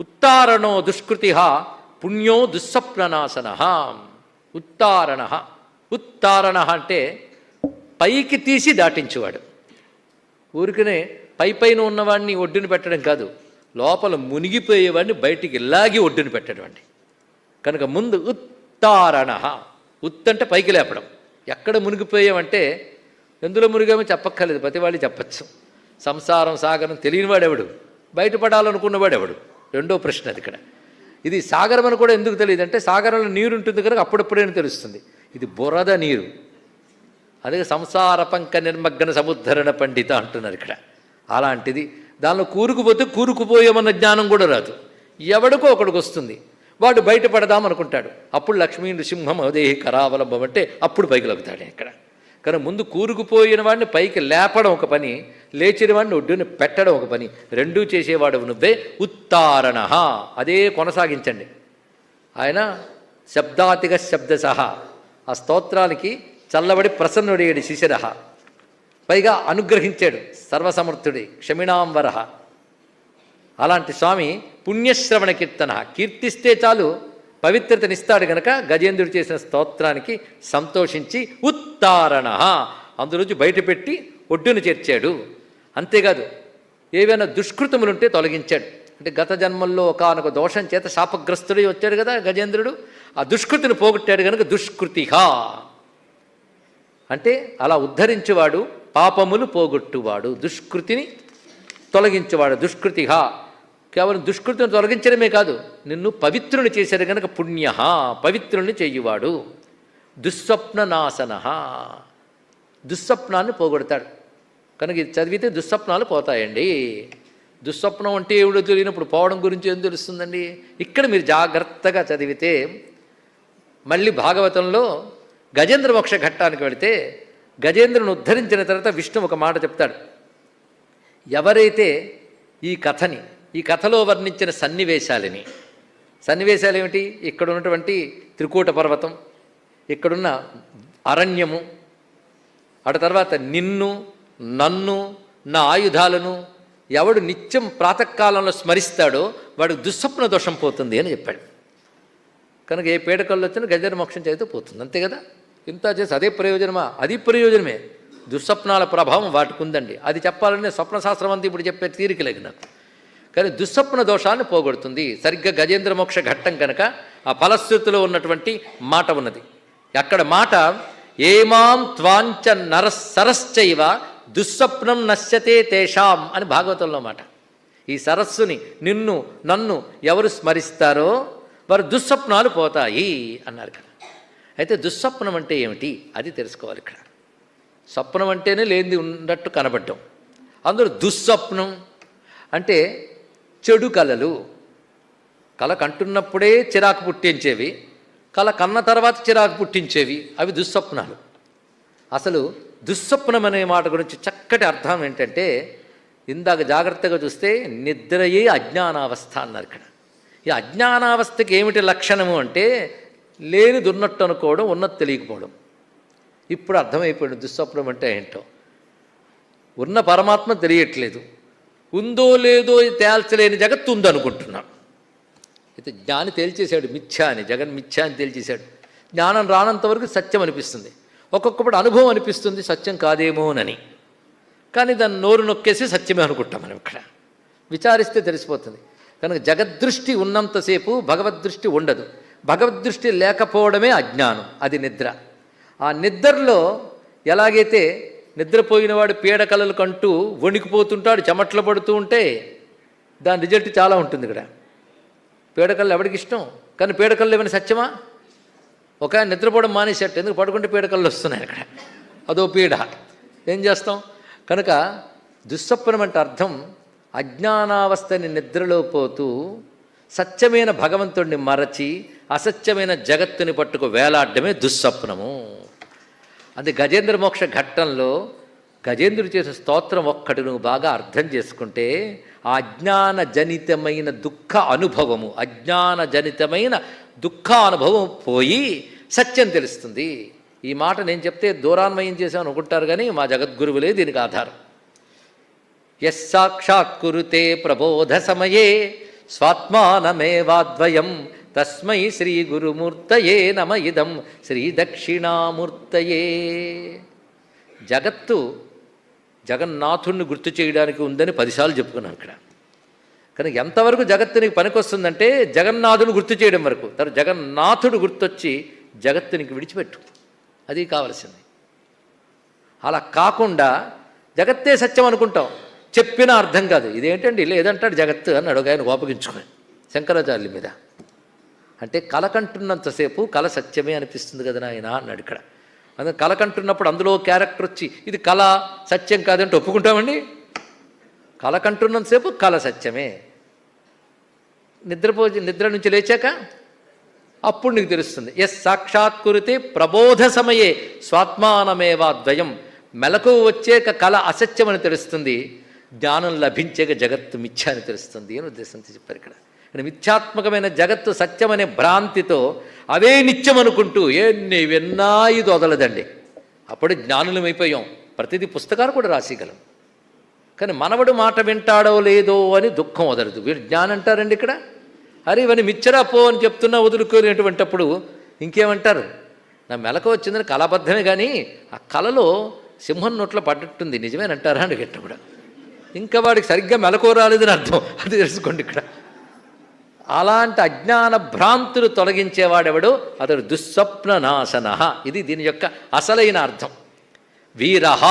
ఉత్తారణో దుష్కృతి పుణ్యో దుస్సప్ననాశన. ఉత్తారణ, ఉత్తారణ అంటే పైకి తీసి దాటించేవాడు. ఊరికనే పైన ఉన్నవాడిని ఒడ్డున పెట్టడం కాదు, లోపల మునిగిపోయేవాడిని బయటికి లాగి ఒడ్డున పెట్టడం అండి. కనుక ముందు ఉత్తారణ, ఉత్ అంటే పైకి లేపడం. ఎక్కడ మునిగిపోయామంటే ఎందులో మునిగామో చెప్పక్కర్లేదు, ప్రతి వాళ్ళు చెప్పచ్చు. సంసారం సాగరం తెలియనివాడెవడు, బయటపడాలనుకున్నవాడెవడు, రెండో ప్రశ్న అది. ఇక్కడ ఇది సాగరం అని కూడా ఎందుకు తెలియదు అంటే సాగరంలో నీరు ఉంటుంది కనుక అప్పుడప్పుడైనా తెలుస్తుంది. ఇది బురద నీరు, అదే సంసార పంక నిర్మగ్న సముద్ధరణ పండిత అంటున్నారు ఇక్కడ. అలాంటిది దానిలో కూరుకుపోతే కూరుకుపోయామన్న జ్ఞానం కూడా రాదు, ఎవడికో ఒకడికి వస్తుంది, వాడు బయటపడదాం అనుకుంటాడు. అప్పుడు లక్ష్మీ నృసింహం అదేహి కరావలంబం అంటే అప్పుడు పైకి లగుతాడు ఇక్కడ. కానీ ముందు కూరుకుపోయిన వాడిని పైకి లేపడం ఒక పని, లేచిన వాడిని ఒడ్డుని పెట్టడం ఒక పని, రెండూ చేసేవాడు నువ్వే. ఉత్తారణ అదే కొనసాగించండి. ఆయన శబ్దాతిగ శబ్దసహ ఆ స్తోత్రానికి చల్లబడి ప్రసన్నుడేడు శిశిర, పైగా అనుగ్రహించాడు సర్వసమర్థుడి క్షమిణాంబర. అలాంటి స్వామి పుణ్యశ్రవణ కీర్తన, కీర్తిస్తే చాలు పవిత్రతనిస్తాడు గనక గజేంద్రుడు చేసిన స్తోత్రానికి సంతోషించి ఉత్తారణ అందులోంచి బయటపెట్టి ఒడ్డున చేర్చాడు. అంతేకాదు ఏవైనా దుష్కృతములుంటే తొలగించాడు. అంటే గత జన్మల్లో ఒకానొక దోషం చేత శాపగ్రస్తుడై వచ్చాడు కదా గజేంద్రుడు, ఆ దుష్కృతిని పోగొట్టాడు కనుక దుష్కృతిహా అంటే అలా ఉద్ధరించువాడు, పాపములు పోగొట్టువాడు, దుష్కృతిని తొలగించేవాడు. దుష్కృతిహా కేవలం దుష్కృతిని తొలగించడమే కాదు, నిన్ను పవిత్రుని చేశాడు కనుక పుణ్య, పవిత్రుని చేయువాడు. దుస్వప్ననాశన, దుస్వప్నాన్ని పోగొడతాడు కనుక ఇది చదివితే దుస్వప్నాలు పోతాయండి. దుస్వప్నం అంటే ఏమిటో తెలియనప్పుడు పోవడం గురించి ఏం తెలుస్తుందండి? ఇక్కడ మీరు జాగ్రత్తగా చదివితే మళ్ళీ భాగవతంలో గజేంద్ర మోక్ష ఘట్టానికి వెళితే గజేంద్రుని ఉద్ధరించిన తర్వాత విష్ణు ఒక మాట చెప్తాడు. ఎవరైతే ఈ కథలో వర్ణించిన సన్నివేశాలు ఏమిటి? ఇక్కడ ఉన్నటువంటి త్రికూట పర్వతం, ఇక్కడున్న అరణ్యము, అటు తర్వాత నిన్ను, నన్ను, నా ఆయుధాలను ఎవడు నిత్యం ప్రాతకాలంలో స్మరిస్తాడో వాడు దుస్వప్న దోషం పోతుంది అని చెప్పాడు. కనుక ఏ పీడకల్లో వచ్చినా గజేంద్ర మోక్షం చేస్తే పోతుంది, అంతే కదా. ఇంత చేసి అదే ప్రయోజనమా? అది ప్రయోజనమే. దుస్వప్నాల ప్రభావం వాటికి ఉందండి. అది చెప్పాలని స్వప్నశాస్త్రం అంతా ఇప్పుడు చెప్పే తీరిక లేదు నాకు. కానీ దుస్వప్న దోషాన్ని పోగొడుతుంది. సరిగ్గా గజేంద్ర మోక్ష ఘట్టం కనుక ఆ ఫలశ్రుతిలో ఉన్నటువంటి మాట ఉన్నది. అక్కడ మాట ఏమాం త్వాంచ నరసరశ్చైవ దుస్వప్నం నశ్యతే తేషాం అని భాగవతంలో మాట. ఈ సరస్సుని, నిన్ను, నన్ను ఎవరు స్మరిస్తారో వారు దుస్వప్నాలు పోతాయి అన్నారు కదా. అయితే దుస్వప్నం అంటే ఏమిటి అది తెలుసుకోవాలి ఇక్కడ. స్వప్నం అంటేనే లేనిది ఉన్నట్టు కనబడ్డం. అందులో దుస్వప్నం అంటే చెడు కలలు. కల కంటున్నప్పుడే చిరాకు పుట్టించేవి, కల కన్న తర్వాత చిరాకు పుట్టించేవి, అవి దుస్వప్నాలు. అసలు దుస్వప్నం అనే మాట గురించి చక్కటి అర్థం ఏంటంటే ఇందాక జాగ్రత్తగా చూస్తే నిద్రయే అజ్ఞానావస్థ అన్నారు ఇక్కడ. ఈ అజ్ఞానావస్థకి ఏమిటి లక్షణము అంటే లేనిది ఉన్నట్టు అనుకోవడం, ఉన్నది తెలియకపోవడం. ఇప్పుడు అర్థమైపోయింది దుస్వప్నం అంటే ఏంటో. ఉన్న పరమాత్మ తెలియట్లేదు, ఉందో లేదో తేల్చలేని జగత్తు ఉందనుకుంటున్నాం. అయితే జ్ఞాని తేల్చేశాడు మిథ్యా అని, జగన్ మిథ్యా అని తేల్చేశాడు. జ్ఞానం రానంతవరకు సత్యం అనిపిస్తుంది, ఒక్కొక్కప్పుడు అనుభవం అనిపిస్తుంది సత్యం కాదేమోనని. కానీ దాన్ని నోరు నొక్కేసి సత్యమే అనుకుంటాం మనం. ఇక్కడ విచారిస్తే తెలిసిపోతుంది. కనుక జగద్దృష్టి ఉన్నంతసేపు భగవద్దృష్టి ఉండదు. భగవద్దృష్టి లేకపోవడమే అజ్ఞానం, అది నిద్ర. ఆ నిద్రలో ఎలాగైతే నిద్రపోయినవాడు పీడకలలు కంటూ వణికిపోతుంటాడు, చెమట్లు పడుతూ ఉంటే దాని రిజల్ట్ చాలా ఉంటుంది. ఇక్కడ పీడకళ్ళు ఎవరికి ఇష్టం? కానీ పీడకళ్ళు ఏమైనా సత్యమా? ఒక నిద్రపోవడం మానేసేట్టు, ఎందుకు పడుకుంటే పీడకళ్ళు వస్తున్నాయి అక్కడ, అదో పీడ. ఏం చేస్తాం? కనుక దుస్వప్నం అంటే అర్థం అజ్ఞానావస్థని నిద్రలో పోతూ సత్యమైన భగవంతుడిని మరచి అసత్యమైన జగత్తుని పట్టుకు వేలాడమే దుస్వప్నము. అది గజేంద్ర మోక్ష ఘట్టంలో గజేంద్రుడు చేసే స్తోత్రం ఒక్కటి నువ్వు బాగా అర్థం చేసుకుంటే ఆ అజ్ఞానజనితమైన దుఃఖానుభవం పోయి సత్యం తెలుస్తుంది. ఈ మాట నేను చెప్తే దూరాన్వయం చేశాను అనుకుంటారు, కానీ మా జగద్గురువులే దీనికి ఆధారం. యస్సాక్షాత్ కురుతే ప్రబోధ సమయే స్వాత్మానమేవాద్వయం తస్మై శ్రీ గురుమూర్తయే నమ ఇదం శ్రీ దక్షిణామూర్తయే. జగత్తు జగన్నాథుణ్ణి గుర్తు చేయడానికి ఉందని 10 సార్లు చెప్పుకున్నాం ఇక్కడ. కానీ ఎంతవరకు జగత్తు నీకు పనికొస్తుందంటే జగన్నాథుని గుర్తు చేయడం వరకు. తర్వాత జగన్నాథుడు గుర్తొచ్చి జగత్తు నీకు విడిచిపెట్టు, అది కావలసింది. అలా కాకుండా జగత్తే సత్యం అనుకుంటాం, చెప్పినా అర్థం కాదు. ఇదేంటండి లేదంటాడు జగత్తు అన్నాడు ఒక ఆయన కోపగించుకుని శంకరాచార్యుల మీద. అంటే కలకంటున్నంతసేపు కళ సత్యమే అనిపిస్తుంది కదా నాయన అన్నాడు ఇక్కడ. అందుకే కలకంటున్నప్పుడు అందులో క్యారెక్టర్ వచ్చి ఇది కళ సత్యం కాదంటే ఒప్పుకుంటామండి? కలకంటున్నంతసేపు కళ సత్యమే. నిద్ర నుంచి లేచాక అప్పుడు నీకు తెలుస్తుంది. ఎస్ సాక్షాత్కృతే ప్రబోధ సమయే స్వాత్మానమేవా ద్వయం. మెలకు వచ్చేక కళ అసత్యమని తెలుస్తుంది, జ్ఞానం లభించేక జగత్తు మిథ్య అని తెలుస్తుంది అని ఉద్దేశంతో చెప్పారు ఇక్కడ. మిథ్యాత్మకమైన జగత్తు సత్యమనే భ్రాంతితో అదే నిత్యం అనుకుంటూ విన్నా ఇది వదలదండి. అప్పుడు జ్ఞానులమైపోయాం, ప్రతిదీ పుస్తకాలు కూడా రాసిగలం. కానీ మనవడు మాట వింటాడో లేదో అని దుఃఖం వదలదు. వీడు జ్ఞానం అంటారండి ఇక్కడ. అరే ఇవన్నీ మిచ్చరా పో అని చెప్తున్నా వదులుకోలేటువంటిప్పుడు ఇంకేమంటారు? నా మెలకు వచ్చిందని కళాబద్ధమే, కానీ ఆ కళలో సింహం నోట్లో పడ్డట్టుంది నిజమేనంటారా అని గట్ట కూడా. ఇంకా వాడికి సరిగ్గా మెలకు రాలేదని అర్థం, అది తెలుసుకోండి ఇక్కడ. అలాంటి అజ్ఞాన భ్రాంతులు తొలగించేవాడెవడో అతడు దుస్వప్న నాశన. ఇది దీని యొక్క అసలైన అర్థం. వీరహ